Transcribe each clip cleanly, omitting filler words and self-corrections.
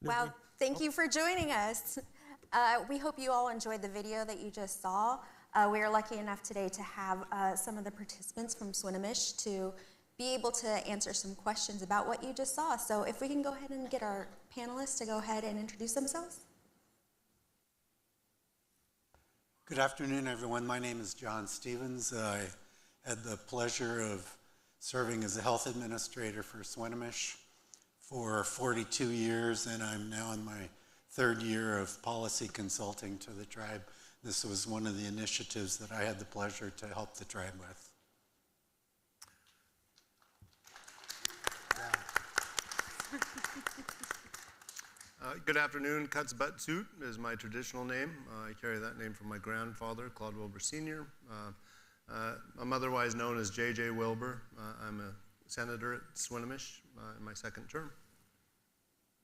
Well, thank you for joining us. We hope you all enjoyed the video that you just saw. We are lucky enough today to have some of the participants from Swinomish to be able to answer some questions about what you just saw. So if we can go ahead and get our panelists to go ahead and introduce themselves. Good afternoon, everyone. My name is John Stevens. I had the pleasure of serving as a health administrator for Swinomish for 42 years, and I'm now in my third year of policy consulting to the tribe. This was one of the initiatives that I had the pleasure to help the tribe with. Good afternoon. Cutsbutt is my traditional name. I carry that name from my grandfather, Claude Wilbur Sr. I'm otherwise known as J.J. Wilbur. I'm a senator at Swinomish in my second term.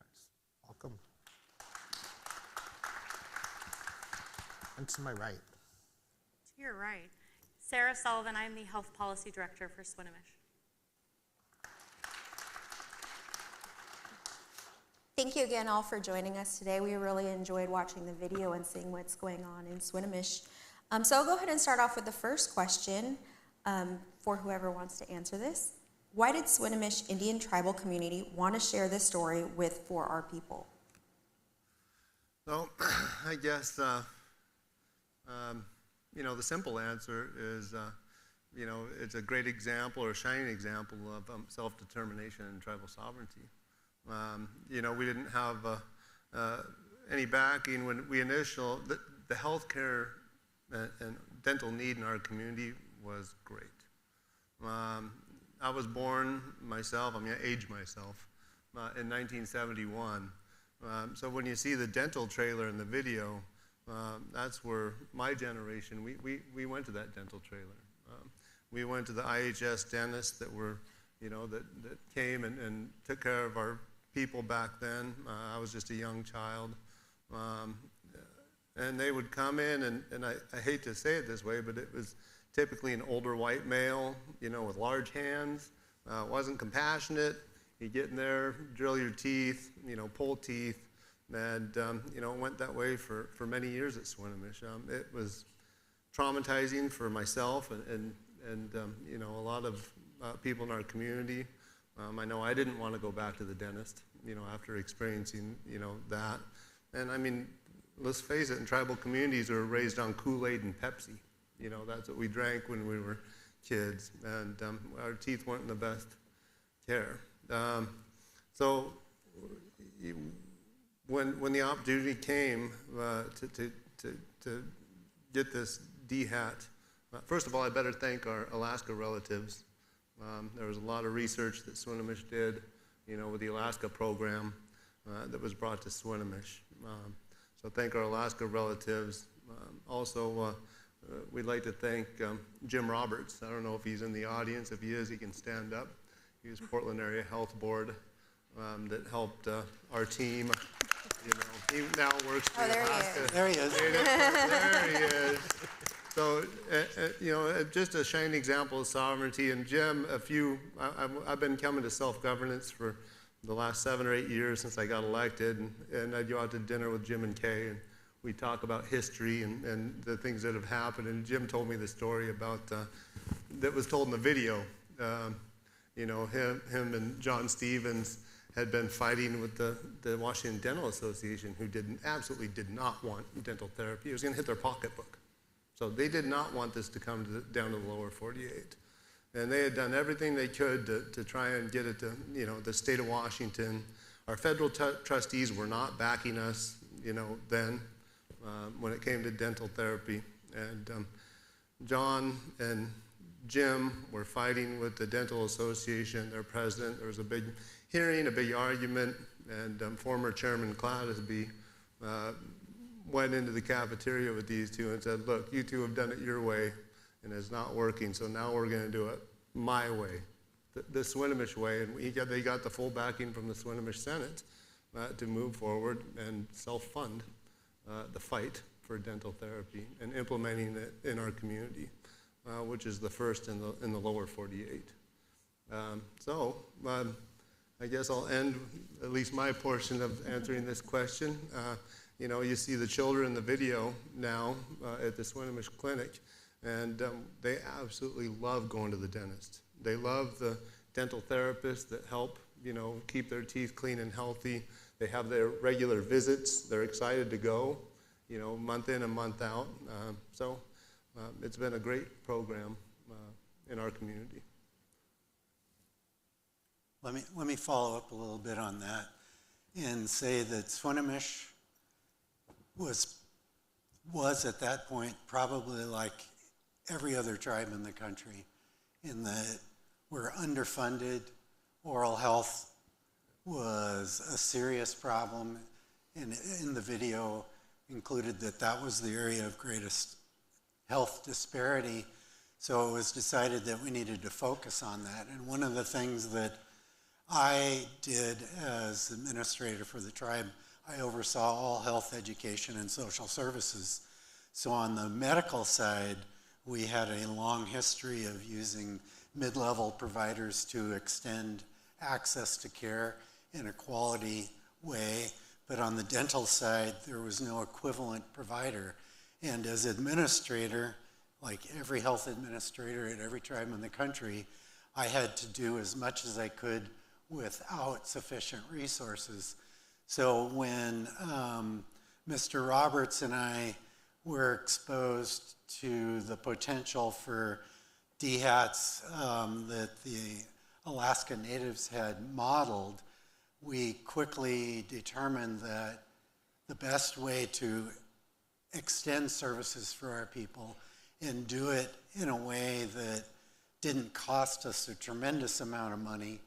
Nice. Welcome. And to my right. To your right. Sarah Sullivan. I'm the Health Policy Director for Swinomish. Thank you again all for joining us today. We really enjoyed watching the video and seeing what's going on in Swinomish. So I'll go ahead and start off with the first question for whoever wants to answer this. Why did Swinomish Indian tribal community want to share this story with For Our People? Well, I guess, the simple answer is, it's a great example or a shining example of self-determination and tribal sovereignty. We didn't have any backing when we the healthcare and dental need in our community was great. I was born myself, I aged myself, in 1971. So when you see the dental trailer in the video, that's where my generation, we went to that dental trailer. We went to the IHS dentists that were, that came and took care of our people back then. I was just a young child. And they would come in, and I hate to say it this way, but it was typically an older white male, with large hands, wasn't compassionate. You get in there, drill your teeth, pull teeth, and, it went that way for many years at Swinomish. It was traumatizing for myself and a lot of people in our community. I know I didn't want to go back to the dentist, after experiencing, that. And let's face it, in tribal communities, we were raised on Kool-Aid and Pepsi. That's what we drank when we were kids, and our teeth weren't in the best care. So when the opportunity came to get this DHAT, first of all, I better thank our Alaska relatives. There was a lot of research that Swinomish did, with the Alaska program that was brought to Swinomish. So thank our Alaska relatives. Also, we'd like to thank Jim Roberts. I don't know if he's in the audience. If he is, he can stand up. He was Portland Area Health Board that helped our team. He now works for Alaska. There he is. There he is. So, just a shining example of sovereignty. And Jim, I've been coming to self-governance for the last 7 or 8 years since I got elected. And I'd go out to dinner with Jim and Kay, and we talk about history and the things that have happened. And Jim told me the story about, that was told in the video. Him and John Stevens had been fighting with the Washington Dental Association, who absolutely did not want dental therapy. It was going to hit their pocketbook. So they did not want this to come down to the lower 48. And they had done everything they could to try and get it to, the state of Washington. Our federal trustees were not backing us, then when it came to dental therapy. And John and Jim were fighting with the Dental Association, their president. There was a big hearing, a big argument, and former Chairman Clattersby went into the cafeteria with these two and said, look, you two have done it your way, and it's not working, so now we're going to do it my way, the Swinomish way. And they got the full backing from the Swinomish Senate to move forward and self-fund the fight for dental therapy and implementing it in our community, which is the first in the lower 48. I guess I'll end at least my portion of answering this question. You know, you see the children in the video now at the Swinomish Clinic, and they absolutely love going to the dentist. They love the dental therapists that help, you know, keep their teeth clean and healthy. They have their regular visits. They're excited to go, you know, month in and month out. So it's been a great program in our community. Let me follow up a little bit on that and say that Swinomish was at that point probably like every other tribe in the country, in that we're underfunded. Oral health was a serious problem, and in the video included that was the area of greatest health disparity. So it was decided that we needed to focus on that. And one of the things that I did as administrator for the tribe, I oversaw all health education and social services. So on the medical side, we had a long history of using mid-level providers to extend access to care in a quality way. But on the dental side, there was no equivalent provider. And as administrator, like every health administrator at every tribe in the country, I had to do as much as I could without sufficient resources. So when Mr. Roberts and I were exposed to the potential for DHATs that the Alaska Natives had modeled, we quickly determined that the best way to extend services for our people and do it in a way that didn't cost us a tremendous amount of money,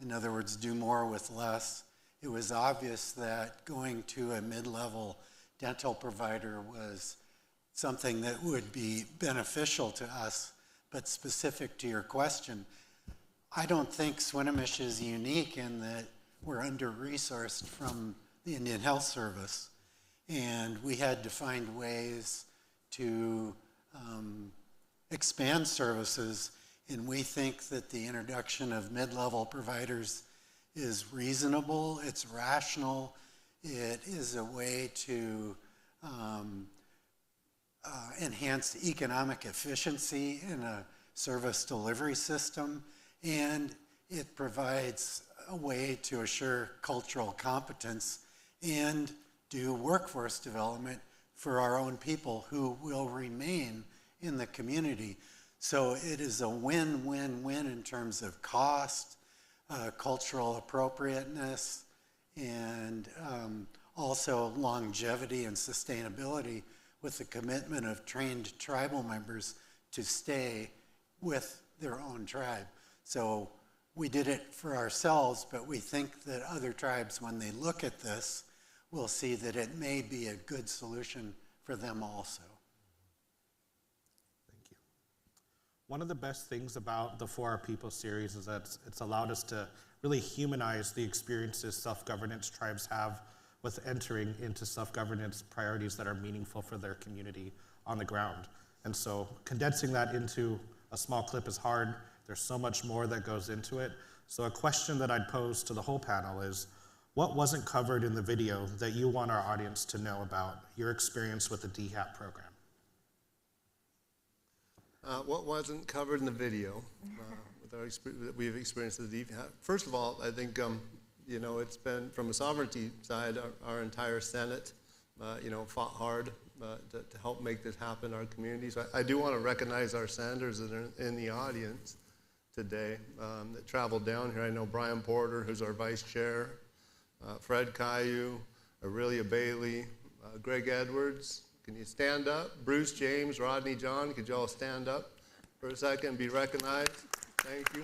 in other words, do more with less, it was obvious that going to a mid-level dental provider was something that would be beneficial to us. But specific to your question, I don't think Swinomish is unique in that we're under-resourced from the Indian Health Service, and we had to find ways to expand services. And we think that the introduction of mid-level providers is reasonable, it's rational, it is a way to enhance economic efficiency in a service delivery system, and it provides a way to assure cultural competence and do workforce development for our own people who will remain in the community. So it is a win-win-win in terms of cost, cultural appropriateness, and also longevity and sustainability, with the commitment of trained tribal members to stay with their own tribe. So we did it for ourselves, but we think that other tribes, when they look at this, will see that it may be a good solution for them also. One of the best things about the For Our People series is that it's allowed us to really humanize the experiences self-governance tribes have with entering into self-governance priorities that are meaningful for their community on the ground. And so condensing that into a small clip is hard. There's so much more that goes into it. So a question that I'd pose to the whole panel is, what wasn't covered in the video that you want our audience to know about your experience with the DHAT program? What wasn't covered in the video with our that we've experienced with the DHAT? First of all, I think you know, it's been, from a sovereignty side, our entire Senate you know, fought hard to help make this happen in our community. So I do want to recognize our senators that are in the audience today that traveled down here. I know Brian Porter, who's our vice chair, Fred Caillou, Aurelia Bailey, Greg Edwards. Can you stand up? Bruce James, Rodney John, could you all stand up for a second and be recognized? Thank you.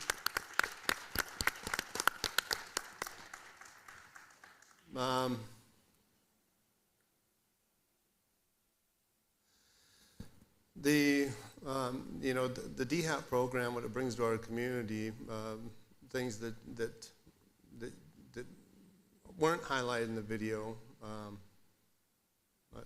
You know, the DHAT program, what it brings to our community, things that weren't highlighted in the video.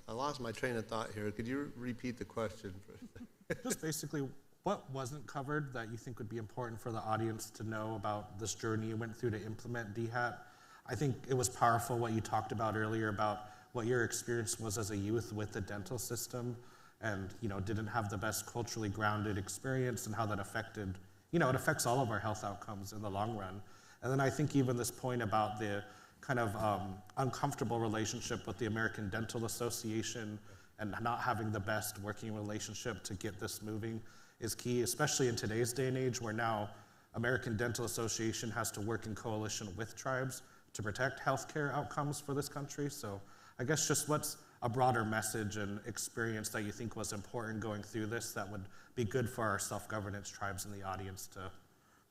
I lost my train of thought here. Could you repeat the question for a second? Just basically, what wasn't covered that you think would be important for the audience to know about this journey you went through to implement DHAT? I think it was powerful what you talked about earlier about what your experience was as a youth with the dental system and, didn't have the best culturally grounded experience and how that affected, it affects all of our health outcomes in the long run. And then I think even this point about the kind of uncomfortable relationship with the American Dental Association and not having the best working relationship to get this moving is key, especially in today's day and age where now American Dental Association has to work in coalition with tribes to protect healthcare outcomes for this country. So I guess just what's a broader message and experience that you think was important going through this that would be good for our self-governance tribes in the audience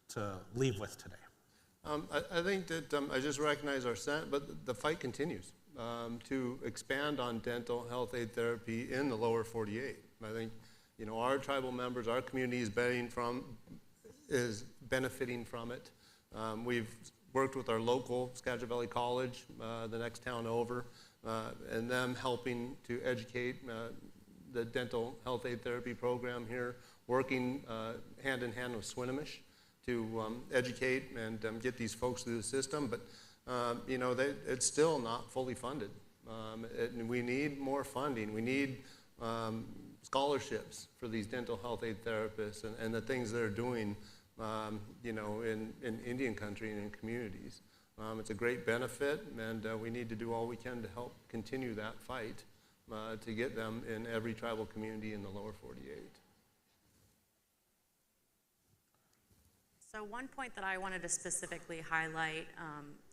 to leave with today? I think that I just recognize our Senate, but the fight continues to expand on dental health aid therapy in the lower 48. I think, our tribal members, our community is benefiting from it. We've worked with our local Skagit Valley College, the next town over, and them helping to educate the dental health aid therapy program here, working hand in hand with Swinomish to educate and get these folks through the system. But, it's still not fully funded. And we need more funding. We need scholarships for these dental health aid therapists and the things they're doing, in Indian country and in communities. It's a great benefit, and we need to do all we can to help continue that fight to get them in every tribal community in the lower 48. So one point that I wanted to specifically highlight,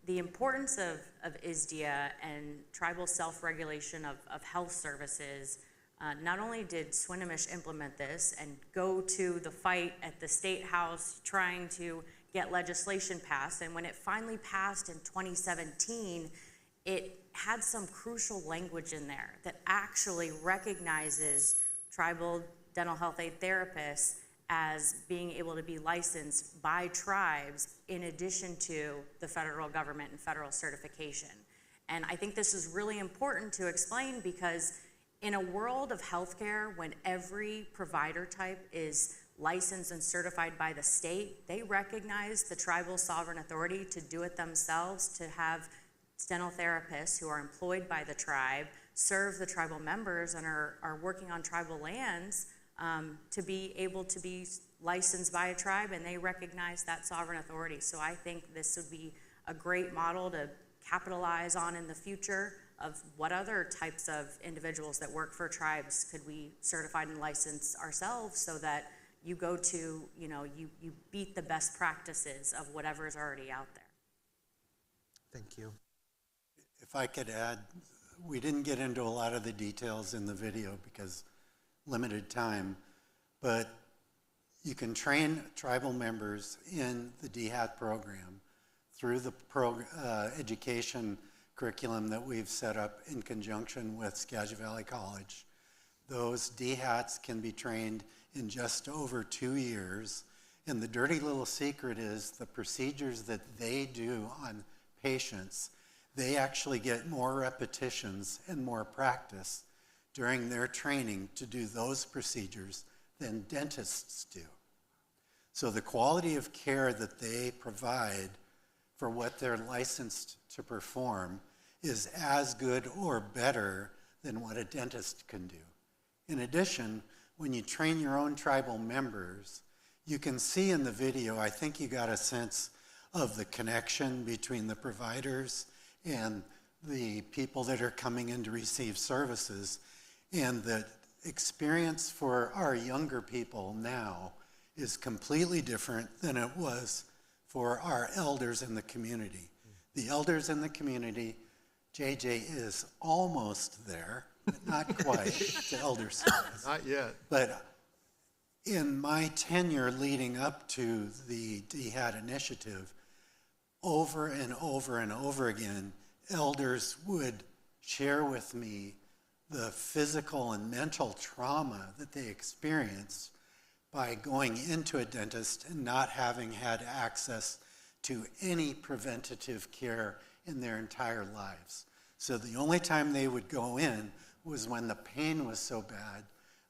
the importance of ISDEA and tribal self-regulation of health services. Not only did Swinomish implement this and go to the fight at the State House trying to get legislation passed, and when it finally passed in 2017, it had some crucial language in there that actually recognizes tribal dental health aid therapists as being able to be licensed by tribes in addition to the federal government and federal certification. And I think this is really important to explain because in a world of healthcare, when every provider type is licensed and certified by the state, they recognize the tribal sovereign authority to do it themselves, to have dental therapists who are employed by the tribe, serve the tribal members, and are working on tribal lands to be able to be licensed by a tribe, and they recognize that sovereign authority. So I think this would be a great model to capitalize on in the future of what other types of individuals that work for tribes could we certify and license ourselves so that you go to, you beat the best practices of whatever is already out there. Thank you. If I could add, we didn't get into a lot of the details in the video because limited time, but you can train tribal members in the DHAT program through the education curriculum that we've set up in conjunction with Skagit Valley College. Those DHATs can be trained in just over 2 years, and the dirty little secret is the procedures that they do on patients, they actually get more repetitions and more practice during their training to do those procedures than dentists do. So the quality of care that they provide for what they're licensed to perform is as good or better than what a dentist can do. In addition, when you train your own tribal members, you can see in the video, I think you got a sense of the connection between the providers and the people that are coming in to receive services. And the experience for our younger people now is completely different than it was for our elders in the community. The elders in the community, JJ is almost there, but not quite to elder status. Not yet. But in my tenure leading up to the DHAT initiative, over and over and over again, elders would share with me the physical and mental trauma that they experienced by going into a dentist and not having had access to any preventative care in their entire lives. So the only time they would go in was when the pain was so bad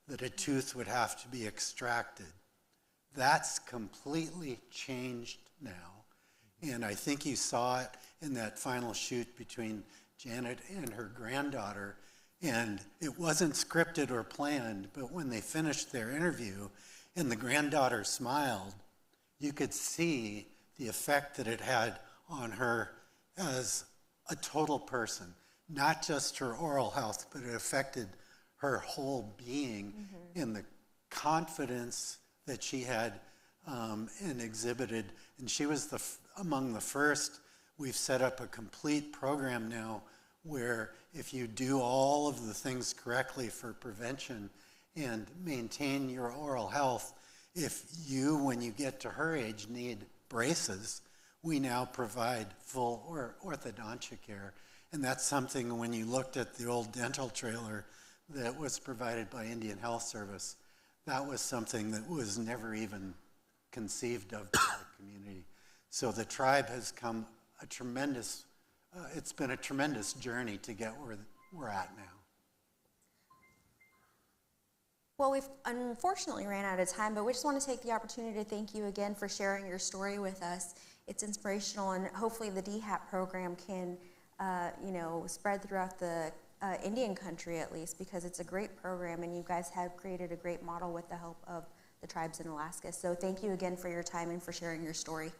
that a tooth would have to be extracted. That's completely changed now. And I think you saw it in that final shoot between Janet and her granddaughter. And it wasn't scripted or planned, but when they finished their interview and the granddaughter smiled, you could see the effect that it had on her as a total person. Not just her oral health, but it affected her whole being in the confidence that she had and exhibited. And she was among the first. We've set up a complete program now where if you do all of the things correctly for prevention and maintain your oral health, if you, when you get to her age, need braces, we now provide full orthodontia care. And that's something, when you looked at the old dental trailer that was provided by Indian Health Service, that was something that was never even conceived of by the community. So the tribe has come a tremendous, it's been a tremendous journey to get where we're at now. Well, we've unfortunately ran out of time, but we just want to take the opportunity to thank you again for sharing your story with us. It's inspirational, and hopefully the DHAP program can spread throughout the Indian country at least, because it's a great program and you guys have created a great model with the help of the tribes in Alaska. So thank you again for your time and for sharing your story.